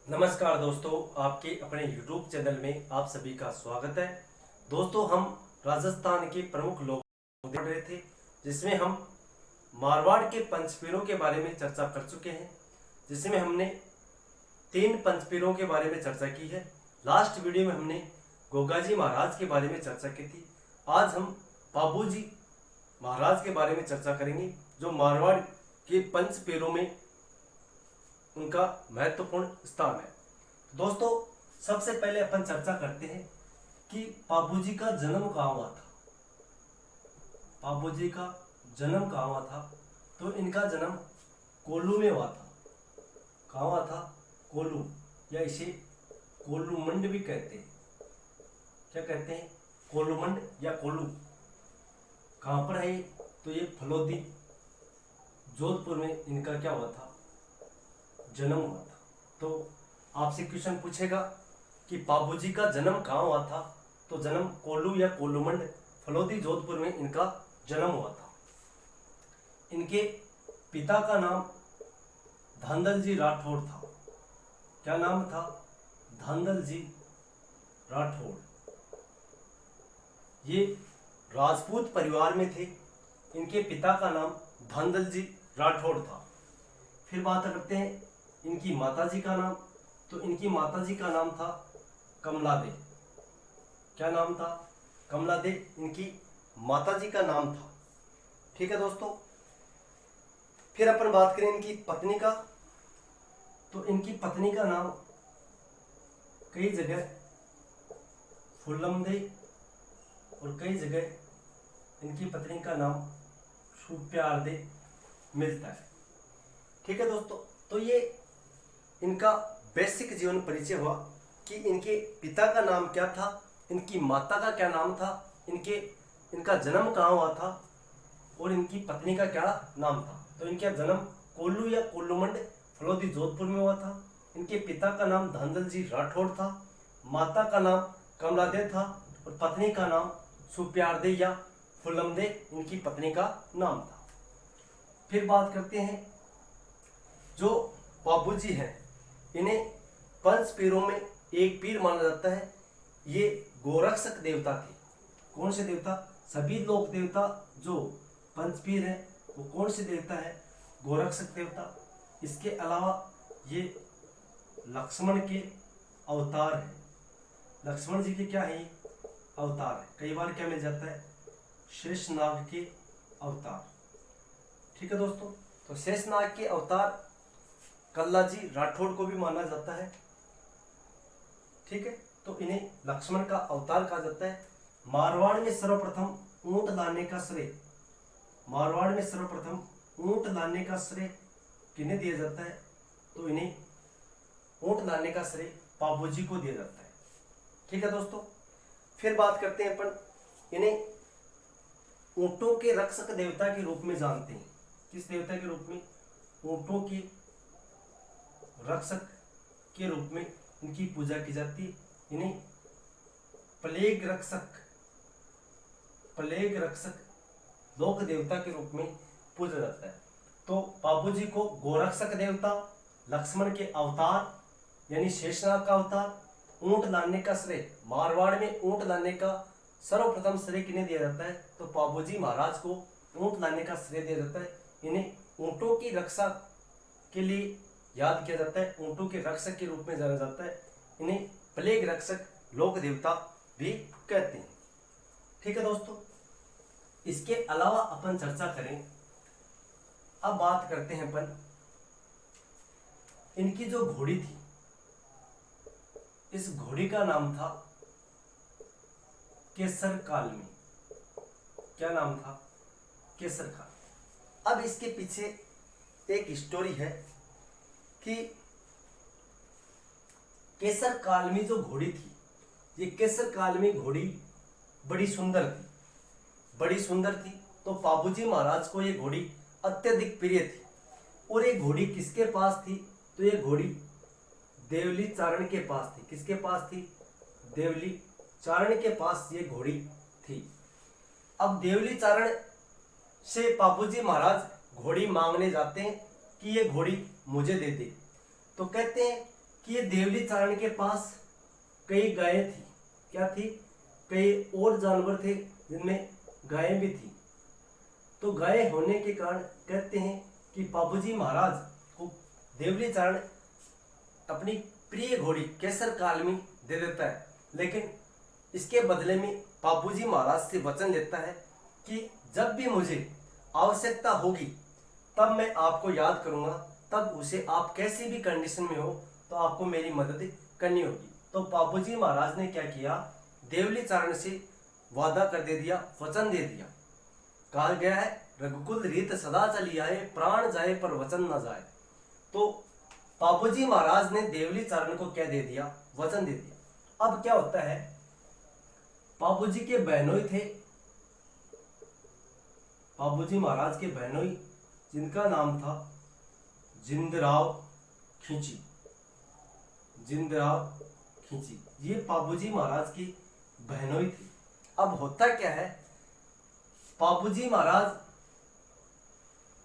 नमस्कार दोस्तों, आपके अपने YouTube चैनल में आप सभी का स्वागत है। दोस्तों, हम राजस्थान के प्रमुख लोग पढ़ रहे थे, जिसमें हम मारवाड़ के पंचपीरों के बारे में चर्चा कर चुके हैं, जिसमें हमने 3 पंचपीरों के बारे में चर्चा की है। लास्ट वीडियो में हमने गोगाजी महाराज के बारे में चर्चा की थी। आज हम बाबूजी महाराज के बारे में चर्चा करेंगे, जो मारवाड़ के पंचपीरों में उनका महत्वपूर्ण स्थान है। दोस्तों, सबसे पहले अपन चर्चा करते हैं कि बाबूजी का जन्म कहाँ हुआ था। बाबूजी का जन्म कहाँ हुआ था? तो इनका जन्म कोल्लू में हुआ था। कहाँ हुआ था? कोल्लू, या इसे कोल्लूमंड भी कहते हैं। क्या कहते हैं? कोल्लूमंड या कोल्लू। कहाँ पर है? तो ये फलोदी, जोधपुर में इनका क्या हुआ था? जन्म हुआ था। तो आपसे क्वेश्चन पूछेगा कि बाबूजी का जन्म कहाँ हुआ था? तो जन्म कोल्लू या कोल्लूमंड, फलोदी, जोधपुर में इनका जन्म हुआ था। इनके पिता का नाम धांधल जी राठौड़ था। क्या नाम था? धांधल जी राठौड़। ये राजपूत परिवार में थे। इनके पिता का नाम धांधल जी राठौड़ था। फिर बात करते हैं इनकी माताजी का नाम। तो इनकी माताजी का नाम था कमला दे। क्या नाम था? कमला दे इनकी माताजी का नाम था। ठीक है दोस्तों। फिर अपन बात करें इनकी पत्नी का। तो इनकी पत्नी का नाम कई जगह फुल्लम दे और कई जगह इनकी पत्नी का नाम सुप्यार दे मिलता है। ठीक है दोस्तों। तो ये इनका बेसिक जीवन परिचय हुआ कि इनके पिता का नाम क्या था, इनकी माता का क्या नाम था, इनका जन्म कहाँ हुआ था और इनकी पत्नी का क्या नाम था। तो इनका जन्म कोल्लू या कोल्लूमंड, फलोदी, जोधपुर में हुआ था। इनके पिता का नाम धांधल जी राठौड़ था, माता का नाम कमलादे था और पत्नी का नाम सुप्यारदे या फुल्लमदे इनकी पत्नी का नाम था। फिर बात करते हैं जो बाबूजी हैं, इन्हें पंच पीरों में एक पीर माना जाता है। ये गोरक्षक देवता थे। कौन से देवता? सभी लोक देवता जो पंच पीर हैं वो कौन से देवता है? गोरक्षक देवता। इसके अलावा ये लक्ष्मण के अवतार हैं। लक्ष्मण जी के क्या है? अवतार है। कई बार क्या मिल जाता है? शेषनाग के अवतार। ठीक है दोस्तों। तो शेषनाग के अवतार कल्लाजी राठौड़ को भी माना जाता है। ठीक है। तो इन्हें लक्ष्मण का अवतार कहा जाता है। मारवाड़ में सर्वप्रथम ऊंट लाने का श्रेय, मारवाड़ में सर्वप्रथम ऊंट लाने का श्रेय किन्हें दिया जाता है? तो इन्हें ऊंट लाने का श्रेय बाबूजी को दिया जाता है। ठीक है दोस्तों। फिर बात करते हैं अपन, इन्हें ऊंटों के रक्षक देवता के रूप में जानते हैं। किस देवता के रूप में? ऊंटों के रक्षक के रूप में इनकी पूजा की जाती है। इन्हें प्लेग रक्षक लोक देवता के रूप में पूजा जाता है। तो बाबूजी को गोरक्षक देवता, लक्ष्मण के अवतार यानी शेषनाग का अवतार, ऊंट लाने का श्रेय, मारवाड़ में ऊंट लाने का सर्वप्रथम श्रेय किन्हें दिया जाता है? तो बाबूजी महाराज को ऊंट लाने का श्रेय दिया जाता है। इन्हें ऊंटों की रक्षा के लिए याद किया जाता है, ऊंटों के रक्षक के रूप में जाना जाता है। इन्हें प्लेग रक्षक लोक देवता भी कहते हैं। ठीक है दोस्तों। इसके अलावा अपन चर्चा करें, अब बात करते हैं अपन इनकी जो घोड़ी थी, इस घोड़ी का नाम था केसर कालमी। क्या नाम था? केसर काल। अब इसके पीछे एक स्टोरी है कि केसर कालमी जो घोड़ी थी, ये केसर कालमी घोड़ी बड़ी सुंदर थी। तो बाबूजी महाराज को ये घोड़ी अत्यधिक प्रिय थी। और ये घोड़ी किसके पास थी? तो ये घोड़ी देवली चारण के पास थी। किसके पास थी? देवली चारण के पास ये घोड़ी थी। अब देवली चारण से बाबूजी महाराज घोड़ी मांगने जाते हैं कि ये घोड़ी मुझे दे दे। तो कहते हैं कि ये देवली चारण के पास कई गायें थी। क्या थी? कई और जानवर थे जिनमें गायें भी थी। तो गायें होने के कारण कहते हैं कि बाबूजी महाराज को देवली चारण अपनी प्रिय घोड़ी केसर कालमी दे देता है, लेकिन इसके बदले में बाबूजी महाराज से वचन लेता है कि जब भी मुझे आवश्यकता होगी तब मैं आपको याद करूंगा, तब उसे आप कैसी भी कंडीशन में हो तो आपको मेरी मदद करनी होगी। तो बाबूजी महाराज ने क्या किया? देवली चारण से वादा कर दे दिया, वचन दे दिया। कहा गया है रघुकुल रीत सदा चली आए, प्राण जाए पर वचन न जाए। तो बाबूजी महाराज ने देवली चारण को क्या दे दिया? वचन दे दिया। अब क्या होता है, बाबूजी के बहनोई थे, बाबूजी महाराज के बहनोई जिनका नाम था जिंदराव खींची। जिंदराव खींची ये बाबूजी महाराज की बहनोई थी। अब होता क्या है, बाबूजी महाराज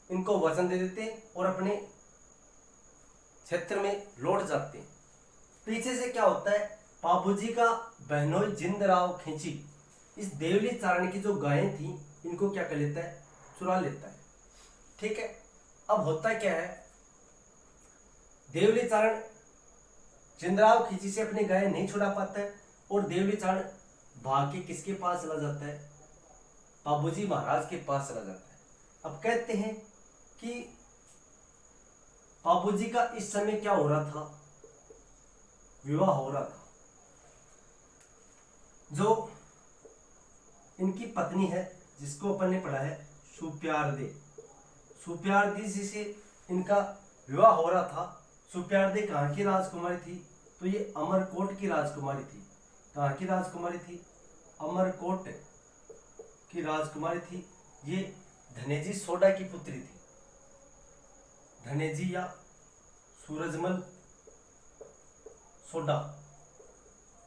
इनको वचन दे देते और अपने क्षेत्र में लौट जाते। पीछे से क्या होता है, बाबूजी का बहनोई जिंदराव खींची इस देवली चारण की जो गायें थी इनको क्या कर लेता है? चुरा लेता है। ठीक है। अब होता क्या है, देवली चारण जिंदराव खींची से अपनी गायें नहीं छुड़ा पाता है और देवली चारण भाग के किसके पास चला जाता है? बाबूजी महाराज के पास चला जाता है। अब कहते हैं कि बाबूजी का इस समय क्या हो रहा था? विवाह हो रहा था। जो इनकी पत्नी है जिसको अपन ने पढ़ा है सुप्यारदे, सुप्यारदी जी से इनका विवाह हो रहा था। सुप्यारदे कहाँ की राजकुमारी थी? तो ये अमरकोट की राजकुमारी थी। कहाँ की राजकुमारी थी? अमरकोट की राजकुमारी थी। ये धनेजी सोडा की पुत्री थी। धनेजी या सूरजमल सोडा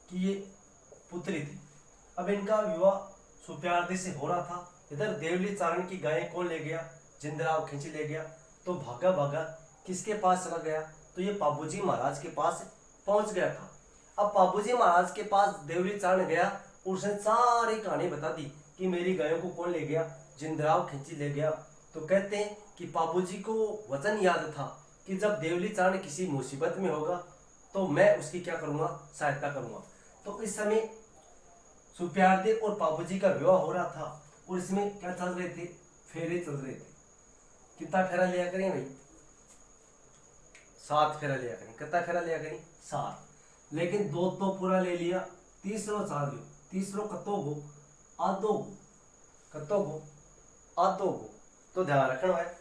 की ये पुत्री थी। अब इनका विवाह सुप्यारदी से हो रहा था। इधर देवली चारण की गायें कौन ले गया? जिंदराव खींची ले गया। तो भागा भागा किसके पास चला गया? तो ये बाबूजी महाराज के पास पहुंच गया था। अब बाबूजी महाराज के पास देवली चारण गया, उसने सारी कहानी बता दी कि मेरी गायों को कौन ले गया? जिंदराव खींची ले गया। तो कहते हैं कि बाबूजी को वचन याद था कि जब देवली चारण किसी मुसीबत में होगा तो मैं उसकी क्या करूंगा? सहायता करूंगा। तो इस समय सुप्यारदे और बाबूजी का विवाह हो रहा था और इसमें क्या चल रहे थे? फेरे चल रहे थे। कितना फेरा लिया करें भाई? 7 फेरा लिया करें। कितना फेरा लिया करें? 7। लेकिन 2 तो पूरा ले लिया, तीसरो चाल लियो। तीसरो कतो गो? आधो गो। कतो गो? आधो गो। तो ध्यान रखना है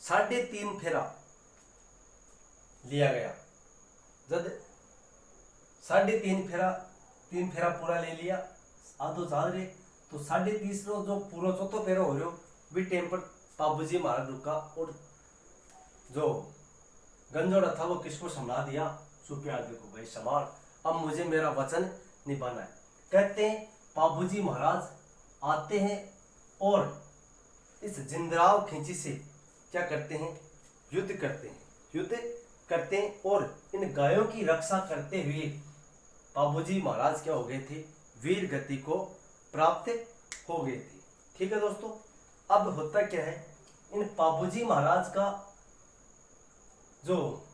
3.5 फेरा लिया गया। जब 3.5 फेरा 3 फेरा पूरा ले लिया, आधो चाल रहे, तो 3.5 जो पूरा चौथो फेरा हो रहे हो भी टाइम पर बाबूजी महाराज रुका और जो गंजोड़ा था वो किसको संभाल दिया? सुप्यारदे को। भाई संभाल, अब मुझे मेरा वचन निभाना है। कहते हैं बाबूजी महाराज आते हैं और इस जिंदराव खींची से क्या करते हैं? युद्ध करते हैं। युद्ध करते हैं और इन गायों की रक्षा करते हुए बाबूजी महाराज क्या हो गए थे? वीर गति को प्राप्त हो गए थे। ठीक है दोस्तों। अब होता क्या है, इन बाबूजी महाराज का जो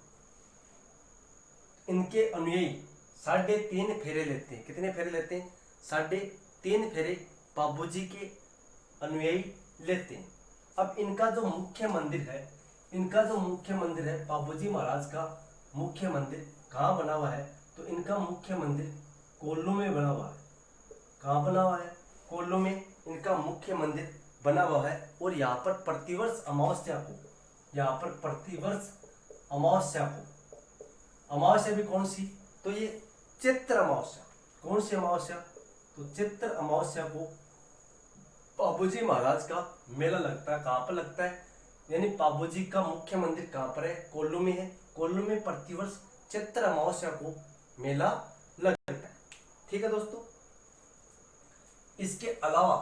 इनके अनुयायी 3.5 फेरे लेते हैं। कितने फेरे लेते हैं? 3.5 फेरे बाबूजी के अनुयायी लेते हैं। अब इनका जो मुख्य मंदिर है, बाबूजी महाराज का मुख्य मंदिर कहाँ बना हुआ है? तो इनका मुख्य मंदिर कोल्लू में बना हुआ है। कहाँ बना हुआ है? कोल्लू में इनका मुख्य मंदिर बना हुआ है। और यहाँ पर प्रतिवर्ष अमावस्या भी कौन सी? तो ये चैत्र अमावस्या। कौन सी अमावस्या? तो चैत्र अमावस्या को बाबूजी महाराज का मेला लगता है। कहाँ पर लगता है? यानी बाबूजी का मुख्य मंदिर कहाँ पर है? कोल्लू में है। कोल्लू में प्रतिवर्ष चैत्र अमावस्या को मेला लगता है। ठीक है दोस्तों। इसके अलावा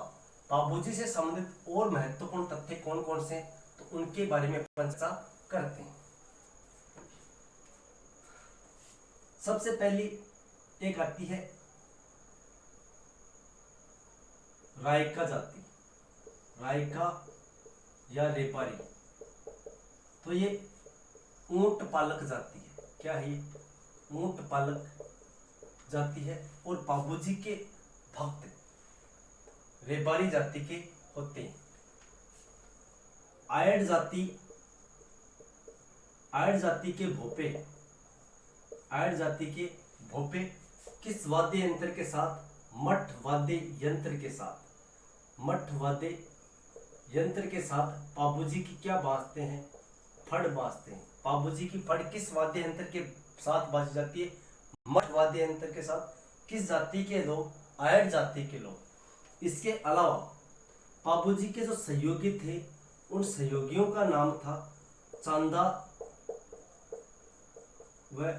बाबूजी से संबंधित और महत्वपूर्ण तथ्य कौन कौन से, तो उनके बारे में अपन चर्चा करते हैं। सबसे पहली एक आती है रायका जाति, रायका या रेपारी। तो ये ऊंट पालक जाति है। क्या है ये? ऊंट पालक जाति है। और बाबूजी के भक्त रेपारी जाति के होते हैं। आयड जाति, आयड जाति के भोपे, आयड जाति के भोपे किस वाद्य यंत्र के साथ? मठ वाद्य यंत्र के साथ, मठ वाद्य यंत्र के साथ बाबूजी की क्या बाजते हैं? फड़ बाजते हैं। बाबूजी की फड़ किस वाद्य यंत्र के साथ बाजी जाती है? मठ वाद्य यंत्र के साथ। किस जाति के लोग? आयड जाति के लोग। इसके अलावा बाबूजी के जो सहयोगी थे उन सहयोगियों का नाम था चांदा व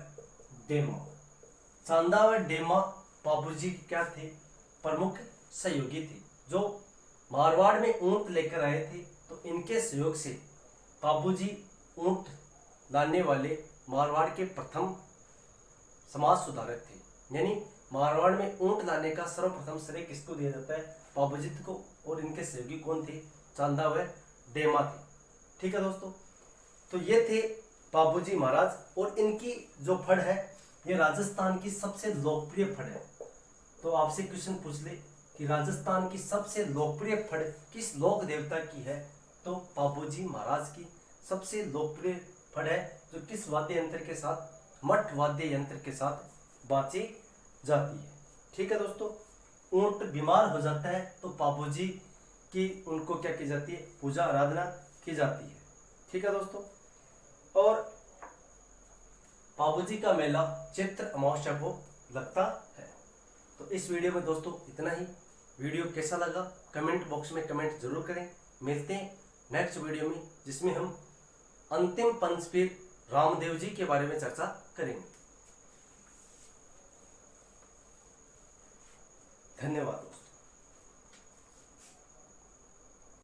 डेमा। चांदा व डेमा बाबूजी क्या थे? प्रमुख सहयोगी थे, जो मारवाड़ में ऊंट लेकर आए थे। तो इनके सहयोग से बाबूजी ऊंट लाने वाले मारवाड़ के प्रथम समाज सुधारक थे। यानी मारवाड़ में ऊंट लाने का सर्वप्रथम श्रेय किसको दिया जाता है? बाबूजी को। और इनके सहयोगी कौन थे? चांदा व डेमा थे। ठीक है दोस्तों, तो ये थे बाबूजी महाराज। और इनकी जो फड़ है ये राजस्थान की सबसे लोकप्रिय फड़ है। तो आपसे क्वेश्चन पूछ ले कि राजस्थान की सबसे लोकप्रिय फड़ किस लोक देवता की है? तो बाबूजी महाराज की सबसे लोकप्रिय फड़ है, जो किस वाद्य यंत्र के साथ? मठ वाद्य यंत्र के साथ बाजी जाती है। ठीक है दोस्तों, ऊंट बीमार हो जाता है तो बाबूजी की उनको क्या की जाती है? पूजा आराधना की जाती है। ठीक है दोस्तों, और बाबूजी का मेला चैत्र अमावस्या को लगता है। तो इस वीडियो में दोस्तों इतना ही। वीडियो कैसा लगा कमेंट बॉक्स में कमेंट जरूर करें। मिलते हैं नेक्स्ट वीडियो में, जिसमें हम अंतिम पंचपीर रामदेव जी के बारे में चर्चा करेंगे। धन्यवाद।